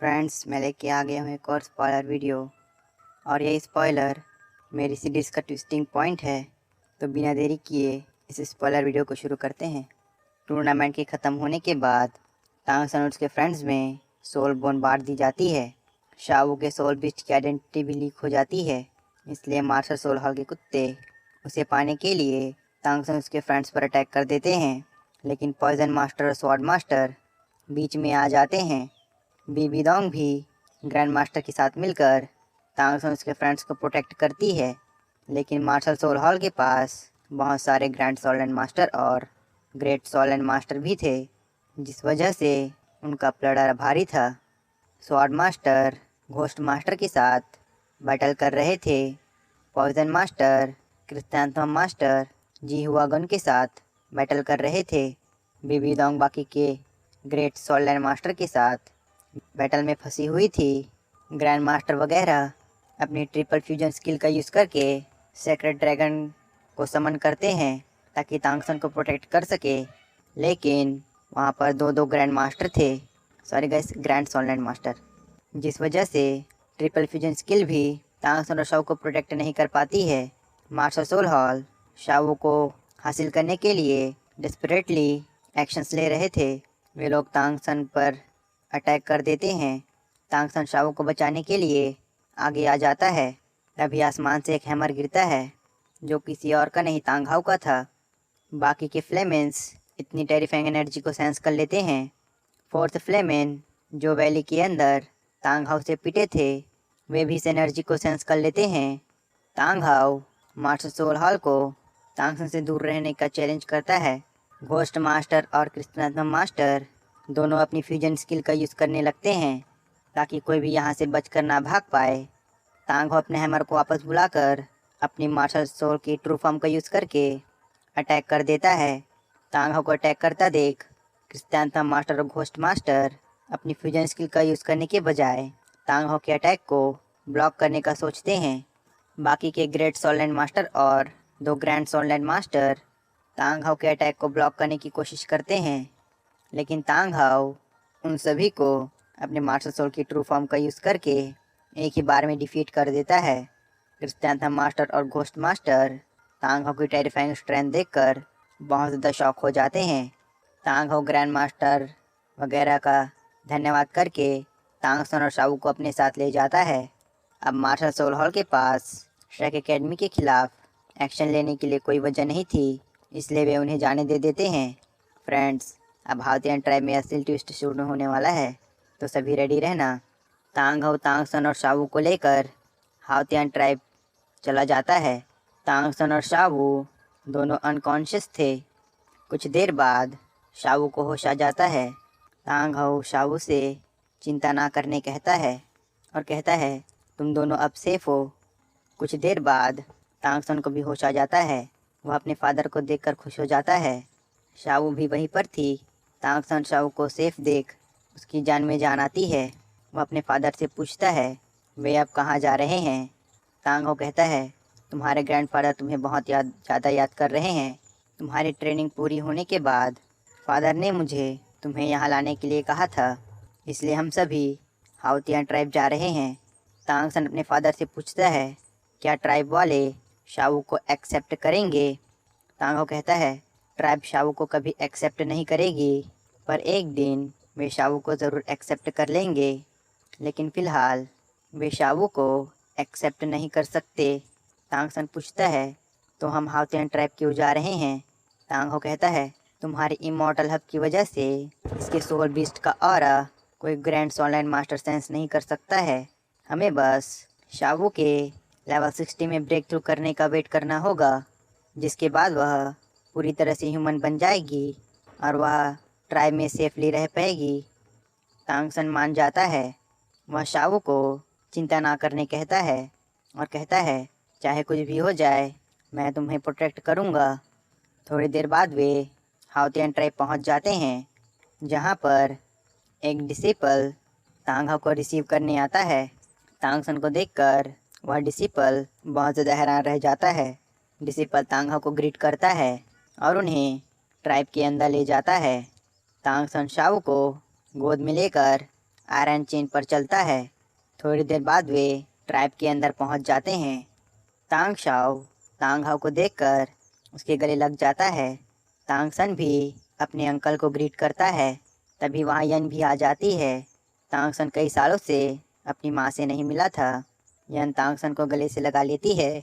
Friends, मैं लेके आ गया हूँ एक और स्पॉइलर वीडियो। और ये स्पॉइलर मेरी सीरीज़ का ट्विस्टिंग पॉइंट है। तो बिना देरी किए इस स्पॉइलर वीडियो को शुरू करते हैं। टूर्नामेंट के ख़त्म होने के बाद तांग सन और उसके फ्रेंड्स में सोल बोन बांट दी जाती है। शावू के सोल बिस्ट की आइडेंटिटी भी लीक हो जाती है, इसलिए मार्शल सोल हॉल के कुत्ते उसे पाने के लिए तांग सन उसके फ्रेंड्स पर अटैक कर देते हैं। लेकिन पॉइजन मास्टर और स्वॉर्ड मास्टर बीच में आ जाते हैं। बीबी डोंग भी ग्रैंड मास्टर के साथ मिलकर तांग सन उसके फ्रेंड्स को प्रोटेक्ट करती है। लेकिन मार्शल सोल हॉल के पास बहुत सारे ग्रैंड सोलैंड मास्टर और ग्रेट सोलैंड मास्टर भी थे, जिस वजह से उनका प्लडर भारी था। स्वॉर्ड मास्टर घोस्ट मास्टर के साथ बैटल कर रहे थे। पॉइजन मास्टर क्रिस्टेंथम मास्टर जी हुआगन के साथ बैटल कर रहे थे। बीबी डोंग बाकी के ग्रेट सोलैंड मास्टर के साथ बैटल में फंसी हुई थी। ग्रैंड मास्टर वगैरह अपनी ट्रिपल फ्यूजन स्किल का यूज़ करके सेक्रेट ड्रैगन को समन करते हैं ताकि तांग सन को प्रोटेक्ट कर सके। लेकिन वहाँ पर दो ग्रैंड मास्टर थे, सॉरी गाइस, ग्रैंड सोलैंड मास्टर, जिस वजह से ट्रिपल फ्यूजन स्किल भी तांग सन और शाओ को प्रोटेक्ट नहीं कर पाती है। मार्शल सोल हॉल शाओ को हासिल करने के लिए डेस्परेटली एक्शंस ले रहे थे। वे लोग तांग सन पर अटैक कर देते हैं। तांग सन शाओ को बचाने के लिए आगे आ जाता है। तभी आसमान से एक हैमर गिरता है जो किसी और का नहीं, तांग हाउ का था। बाकी के फ्लेमेंस इतनी टेरिफाइंग एनर्जी को सेंस कर लेते हैं। फोर्थ फ्लेमेन जो वैली के अंदर तांग हाउ से पिटे थे, वे भी इस एनर्जी को सेंस कर लेते हैं। तांग हाउ मार्शल सोल हॉल को तांग सन से दूर रहने का चैलेंज करता है। घोस्ट मास्टर और क्रिस्टनाथम मास्टर दोनों अपनी फ्यूजन स्किल का यूज़ करने लगते हैं ताकि कोई भी यहाँ से बचकर ना भाग पाए। तांग हाउ अपने हैमर को वापस बुलाकर अपनी मार्शल सोल की ट्रू फॉर्म का यूज़ करके अटैक कर देता है। तांग हाउ को अटैक करता देख क्रिस्टेंथम मास्टर और घोस्ट मास्टर अपनी फ्यूजन स्किल का यूज़ करने के बजाय तांग हाउ के अटैक को ब्लॉक करने का सोचते हैं। बाकी के ग्रेट सोलैंड मास्टर और दो ग्रैंड सोलैंड मास्टर तांग हाउ के अटैक को ब्लॉक करने की कोशिश करते हैं, लेकिन तांग हाउ उन सभी को अपने मार्शल सोल की ट्रू फॉर्म का यूज़ करके एक ही बार में डिफीट कर देता है। क्रिस्टेंथम मास्टर और घोस्ट मास्टर तांग हाउ की टेरिफाइंग स्ट्रेंथ देखकर बहुत ज़्यादा शॉक हो जाते हैं। तांग हाउ ग्रैंड मास्टर वगैरह का धन्यवाद करके तांग सन और शाओ को अपने साथ ले जाता है। अब मार्शल सोल हॉल के पास श्रेक एकेडमी के खिलाफ एक्शन लेने के लिए कोई वजह नहीं थी, इसलिए वे उन्हें जाने दे देते हैं। फ्रेंड्स, अब हाउतियन ट्राइब में असली ट्विस्ट शुरू होने वाला है, तो सभी रेडी रहना। तांग हाउ तांग सन और शावू को लेकर हाउतियन ट्राइब चला जाता है। तांग सन और शावू दोनों अनकॉन्शियस थे। कुछ देर बाद शावू को होश आ जाता है। तांग हाउ शावू से चिंता ना करने कहता है और कहता है तुम दोनों अब सेफ हो। कुछ देर बाद तांग सन को भी होश आ जाता है। वह अपने फादर को देखकर खुश हो जाता है। शावू भी वहीं पर थी। तांग सन शावू को सेफ देख उसकी जान में जान आती है। वह अपने फादर से पूछता है वे अब कहाँ जा रहे हैं। तांग हाउ कहता है तुम्हारे ग्रैंडफादर तुम्हें बहुत ज़्यादा याद कर रहे हैं। तुम्हारी ट्रेनिंग पूरी होने के बाद फादर ने मुझे तुम्हें यहाँ लाने के लिए कहा था, इसलिए हम सभी हाउतियन ट्राइब जा रहे हैं। तांग सन अपने फादर से पूछता है क्या ट्राइब वाले शावू को एक्सेप्ट करेंगे। तांग हाउ कहता है ट्राइब शावू को कभी एक्सेप्ट नहीं करेगी, पर एक दिन वे शावू को ज़रूर एक्सेप्ट कर लेंगे, लेकिन फ़िलहाल वे शावू को एक्सेप्ट नहीं कर सकते। तांग सन पूछता है तो हम हाउतियन ट्राइब क्यों जा रहे हैं। तांग हाउ कहता है तुम्हारी इमॉर्टल हब की वजह से इसके सोल बीस्ट का ऑरा कोई ग्रैंड सोलैंड मास्टर सेंस नहीं कर सकता है। हमें बस शावू के लेवल 60 में ब्रेक थ्रू करने का वेट करना होगा, जिसके बाद वह पूरी तरह से ह्यूमन बन जाएगी और वह ट्राइब में सेफली रह पाएगी। तांग सन मान जाता है। वह शावू को चिंता ना करने कहता है और कहता है चाहे कुछ भी हो जाए मैं तुम्हें प्रोटेक्ट करूँगा। थोड़ी देर बाद वे हाउतियन ट्राइब पहुँच जाते हैं, जहाँ पर एक डिसिपल तांग हाउ को रिसीव करने आता है। तांग सन को देखकर वह डिसिपल बहुत ज़्यादा हैरान रह जाता है। डिसिपल तांग हाउ को ग्रीट करता है और उन्हें ट्राइब के अंदर ले जाता है। तांग सन शावू को गोद में लेकर आयरन चेन पर चलता है। थोड़ी देर बाद वे ट्राइब के अंदर पहुंच जाते हैं। तांग शाओ तांग हाओ को देखकर उसके गले लग जाता है। तांग सन भी अपने अंकल को ग्रीट करता है। तभी वहाँ यन भी आ जाती है। तांग सन कई सालों से अपनी माँ से नहीं मिला था। यन तांग सन को गले से लगा लेती है।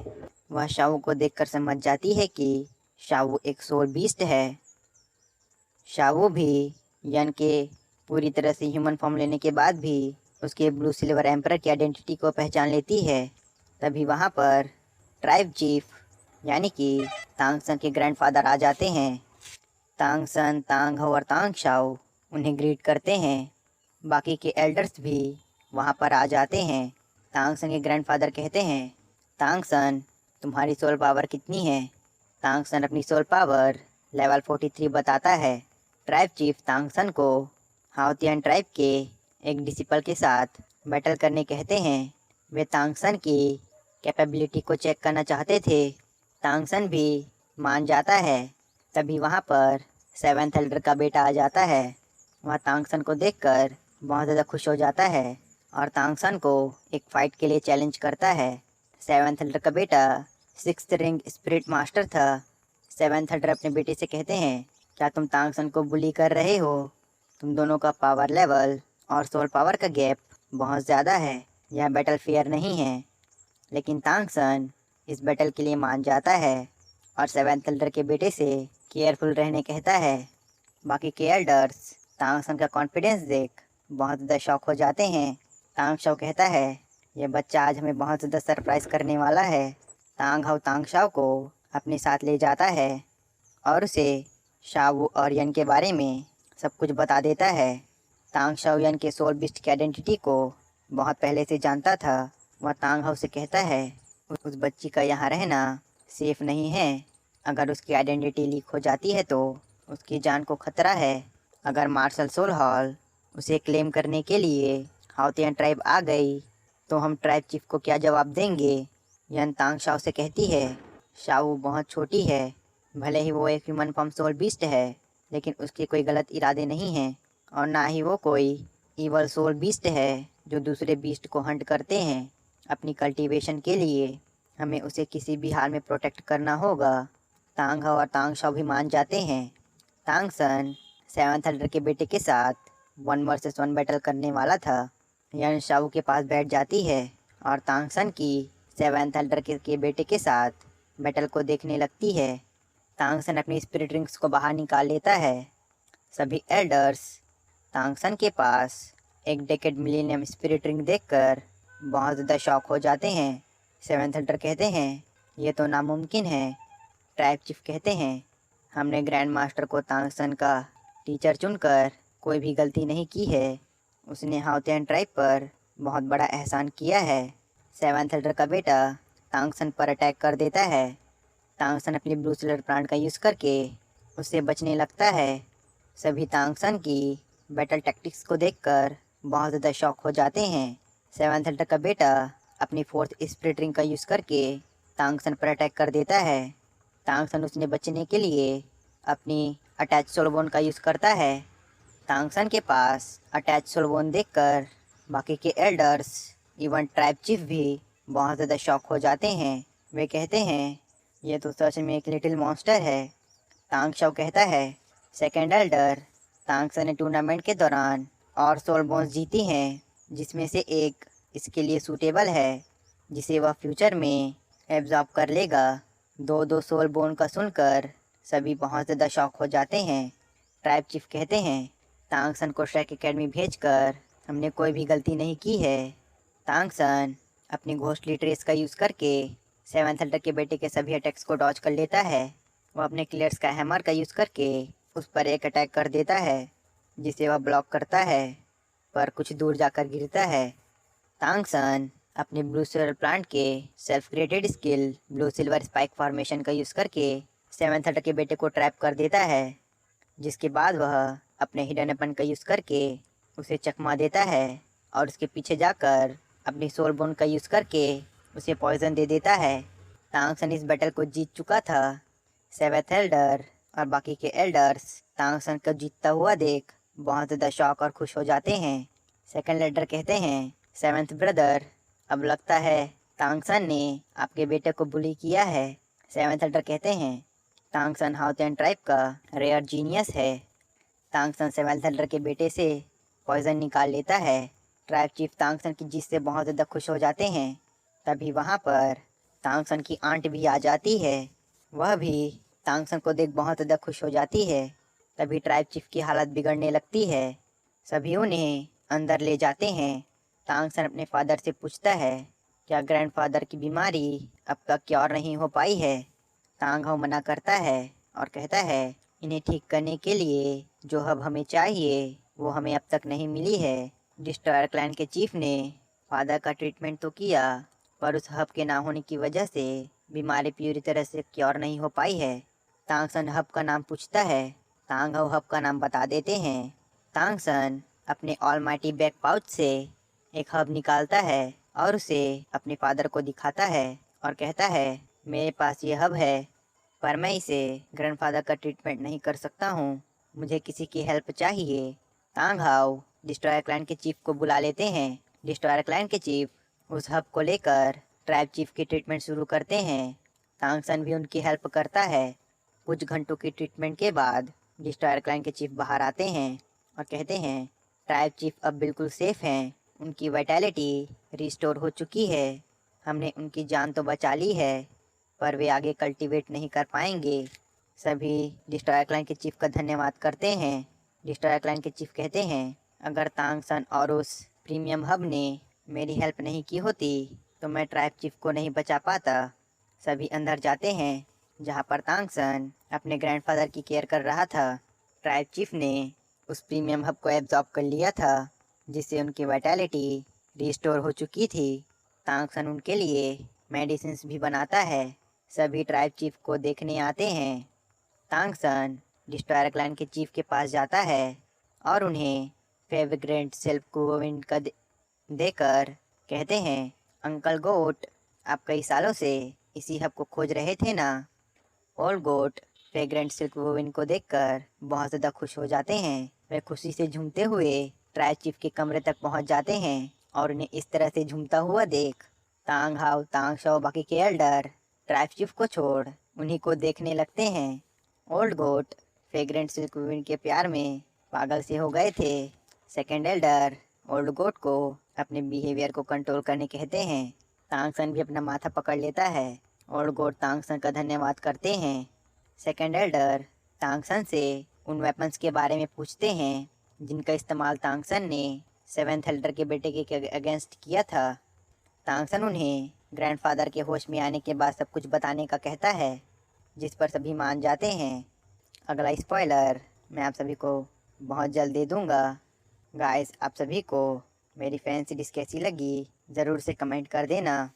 वह शाओ को देखकर समझ जाती है कि शाओ एक सोल बीस्ट है। शाओ भी यन के पूरी तरह से ह्यूमन फॉर्म लेने के बाद भी उसके ब्लू सिल्वर एम्परर की आइडेंटिटी को पहचान लेती है। तभी वहाँ पर ट्राइब चीफ यानी कि तांग सन के ग्रैंडफादर आ जाते हैं। तांग सन, तांग हाओ और तांग शाओ उन्हें ग्रीट करते हैं। बाकी के एल्डर्स भी वहाँ पर आ जाते हैं। तांग सन के ग्रैंडफादर कहते हैं, तांग सन तुम्हारी सोल पावर कितनी है? तांग सन अपनी सोल पावर लेवल 43 बताता है। ट्राइब चीफ तांग सन को हाओतियन ट्राइब के एक डिसिपल के साथ बैटल करने कहते हैं। वे तांग सन की कैपेबिलिटी को चेक करना चाहते थे। तांग सन भी मान जाता है। तभी वहाँ पर सेवेंथ एल्डर का बेटा आ जाता है। वह तांग सन को देखकर बहुत ज़्यादा खुश हो जाता है और तांग सन को एक फ़ाइट के लिए चैलेंज करता है। सेवेंथ एल्डर का बेटा सिक्स्थ रैंक स्पिरिट मास्टर था। सेवेंथ एल्डर अपने बेटे से कहते हैं, क्या तुम तांग सन को बुली कर रहे हो? तुम दोनों का पावर लेवल और सोल पावर का गैप बहुत ज़्यादा है। यह बैटल फेयर नहीं है। लेकिन तांग सन इस बैटल के लिए मान जाता है और सेवेंथ एल्डर के बेटे से केयरफुल रहने कहता है। बाकी के एल्डर्स तांग सन का कॉन्फिडेंस देख बहुत ज़्यादा शॉक हो जाते हैं। तांग शाओ कहता है, यह बच्चा आज हमें बहुत ज़्यादा सरप्राइज करने वाला है। तांग हाओ तांग शाओ को अपने साथ ले जाता है और उसे शाओ और यन के बारे में सब कुछ बता देता है। तांग शाओ यन के सोल बिस्ट की आइडेंटिटी को बहुत पहले से जानता था। वह तांग हाओ से कहता है, उस बच्ची का यहाँ रहना सेफ नहीं है। अगर उसकी आइडेंटिटी लीक हो जाती है तो उसकी जान को खतरा है। अगर मार्शल सोल हॉल उसे क्लेम करने के लिए हाओतियन ट्राइब आ गई तो हम ट्राइब चीफ को क्या जवाब देंगे? यन तांग शाओ से कहती है, शाओ बहुत छोटी है। भले ही वो एक ह्यूमन फॉर्म सोल बीस्ट है, लेकिन उसके कोई गलत इरादे नहीं हैं और ना ही वो कोई ईवल सोल बीस्ट है जो दूसरे बीस्ट को हंट करते हैं। अपनी कल्टीवेशन के लिए हमें उसे किसी भी हाल में प्रोटेक्ट करना होगा। तांग हाओ और तांग शाओ भी मान जाते हैं। तांग सन सेवेंथ एल्डर के बेटे के साथ 1 वर्सेस 1 बैटल करने वाला था। यन शाओ के पास बैठ जाती है और तांग सन की सेवेंथ एल्डर के बेटे के साथ बैटल को देखने लगती है। तांग सन अपनी स्पिरिट रिंग्स को बाहर निकाल लेता है। सभी एल्डर्स तांग सन के पास एक डेकेड मिलेनियम स्पिरिट रिंग देखकर बहुत ज़्यादा शॉक हो जाते हैं। सेवेंथ एल्डर कहते हैं, ये तो नामुमकिन है। ट्राइब चीफ कहते हैं, हमने ग्रैंड मास्टर को तांग सन का टीचर चुनकर कोई भी गलती नहीं की है। उसने हाओतियन ट्राइब पर बहुत बड़ा एहसान किया है। सेवेंथ एल्डर का बेटा तांग सन पर अटैक कर देता है। तांग सन अपनी ब्लू सिल्वर प्लांट का यूज़ करके उससे बचने लगता है। सभी तांग सन की बैटल टैक्टिक्स को देखकर बहुत ज़्यादा शॉक हो जाते हैं। सेवेंथ एल्डर का बेटा अपनी फोर्थ स्पिरिट रिंग का यूज़ करके तांग सन पर अटैक कर देता है। तांग सन उसने बचने के लिए अपनी अटैच सोलबोन का यूज़ करता है। तांग सन के पास अटैच सोलबोन देखकर बाकी के एल्डर्स इवन ट्राइब चीफ भी बहुत ज़्यादा शॉक हो जाते हैं। वे कहते हैं, ये तो सच में एक लिटिल मॉन्स्टर है। तांग शाओ कहता है, सेकेंड एल्डर तांग सन ने टूर्नामेंट के दौरान और सोल बोन्स जीती हैं, जिसमें से एक इसके लिए सूटेबल है, जिसे वह फ्यूचर में एब्जॉर्ब कर लेगा। दो सोल बोन का सुनकर सभी बहुत ज़्यादा शॉक हो जाते हैं। ट्राइब चीफ कहते हैं, तांग सन को श्रेक एकेडमी भेजकर हमने कोई भी गलती नहीं की है। तांग सन अपनी घोस्टली ट्रेस का यूज़ करके सेवेंथ एल्डर के बेटे के सभी अटैक्स को डॉज कर लेता है। वह अपने क्लियर्स का हैमर का यूज़ करके उस पर एक अटैक कर देता है, जिसे वह ब्लॉक करता है पर कुछ दूर जाकर गिरता है। तांग सन अपने ब्लू सिल्वर प्लांट के self created skill blue silver spike formation का यूज़ करके सेवेंथ एल्डर के बेटे को ट्रैप कर देता है, जिसके बाद वह अपने हिडन वेपन का यूज़ करके उसे चकमा देता है और उसके पीछे जाकर अपनी सोल बोन का यूज़ करके उसे पॉइजन दे देता है। तांग सन इस बैटल को जीत चुका था। सेवेंथ एल्डर और बाकी के एल्डर्स तांग सन को जीतता हुआ देख बहुत ज़्यादा शॉक और खुश हो जाते हैं। सेकंड एल्डर कहते हैं, सेवेंथ ब्रदर, अब लगता है तांगसन ने आपके बेटे को बुली किया है। सेवेंथ एल्डर कहते हैं, तांगसन हाउतेन ट्राइब का रेयर जीनियस है। तांगसन सेवेंथ एल्डर के बेटे से पॉइजन निकाल लेता है। ट्राइब चीफ तांगसन की जीत से बहुत ज़्यादा खुश हो जाते हैं। तभी वहाँ पर तांगसन की आंट भी आ जाती है। वह भी तांगसन को देख बहुत ज़्यादा खुश हो जाती है। तभी ट्राइब चीफ की हालत बिगड़ने लगती है। सभी उन्हें अंदर ले जाते हैं। तांगसन अपने फादर से पूछता है, क्या ग्रैंडफादर की बीमारी अब तक क्योर नहीं हो पाई है। तांगहाउ मना करता है और कहता है, इन्हें ठीक करने के लिए जो हब हमें चाहिए वो हमें अब तक नहीं मिली है। डिस्ट्रॉयर क्लैन के चीफ ने फादर का ट्रीटमेंट तो किया, पर उस हब के ना होने की वजह से बीमारी पूरी तरह से क्योर नहीं हो पाई है। तांगसन हब का नाम पूछता है। तांगहाउ हब का नाम बता देते हैं। तांगसन अपने ऑलमाइटी बैक पाउच से एक हब निकालता है और उसे अपने फादर को दिखाता है और कहता है, मेरे पास ये हब है, पर मैं इसे ग्रैंडफादर का ट्रीटमेंट नहीं कर सकता हूँ। मुझे किसी की हेल्प चाहिए। तांगहाउ डिस्ट्रॉयर क्लैन के चीफ को बुला लेते हैं। डिस्ट्रॉयर क्लैन के चीफ उस हब को लेकर ट्राइब चीफ की ट्रीटमेंट शुरू करते हैं। तांगसन भी उनकी हेल्प करता है। कुछ घंटों की ट्रीटमेंट के बाद डिस्ट्रॉयर क्लैन के चीफ बाहर आते हैं और कहते हैं, ट्राइब चीफ अब बिल्कुल सेफ हैं। उनकी वाइटैलिटी रिस्टोर हो चुकी है। हमने उनकी जान तो बचा ली है, पर वे आगे कल्टीवेट नहीं कर पाएंगे। सभी डिस्ट्रॉयर क्लैन के चीफ का धन्यवाद करते हैं। डिस्ट्रॉयर क्लैन के चीफ कहते हैं, अगर तांगसन और उस प्रीमियम हब ने मेरी हेल्प नहीं की होती तो मैं ट्राइब चीफ को नहीं बचा पाता। सभी अंदर जाते हैं, जहाँ पर तांगसन अपने ग्रैंडफादर की केयर कर रहा था। ट्राइब चीफ ने उस प्रीमियम हब को एब्जॉर्ब कर लिया था, जिससे उनकी वाइटैलिटी रिस्टोर हो चुकी थी। तांगसन उनके लिए मेडिसिन भी बनाता है। सभी ट्राइब चीफ को देखने आते हैं। तांगसन डिस्ट्रॉयर क्लैन के चीफ के पास जाता है और उन्हें फेविग्रेंट सेल्फ कोविन का देकर कहते हैं, अंकल गोट, आप कई सालों से इसी हब को खोज रहे थे ना। ओल्ड गोट फ्रेग्रेंट सिल्क वोविन को देखकर बहुत ज़्यादा खुश हो जाते हैं। वे खुशी से झूमते हुए ट्राइब चीफ के कमरे तक पहुंच जाते हैं और उन्हें इस तरह से झूमता हुआ देख तांगहाउ, तांगशाओ, बाकी के एल्डर ट्राइब चीफ को छोड़ उन्हीं को देखने लगते हैं। ओल्ड गोट फ्रेग्रेंट सिल्क वोविन के प्यार में पागल से हो गए थे। सेकेंड एल्डर ओल्ड गोट को अपने बिहेवियर को कंट्रोल करने कहते हैं। तांगसन भी अपना माथा पकड़ लेता है। ओल्ड गोट तांगसन का धन्यवाद करते हैं। सेकेंड एल्डर तांगसन से उन वेपन्स के बारे में पूछते हैं जिनका इस्तेमाल तांगसन ने सेवेंथ एल्डर के बेटे के अगेंस्ट किया था। तांगसन उन्हें ग्रैंडफादर के होश में आने के बाद सब कुछ बताने का कहता है, जिस पर सभी मान जाते हैं। अगला स्पॉइलर मैं आप सभी को बहुत जल्द दे दूंगा। गाइस, आप सभी को मेरी फैंसी डिश कैसी लगी ज़रूर से कमेंट कर देना।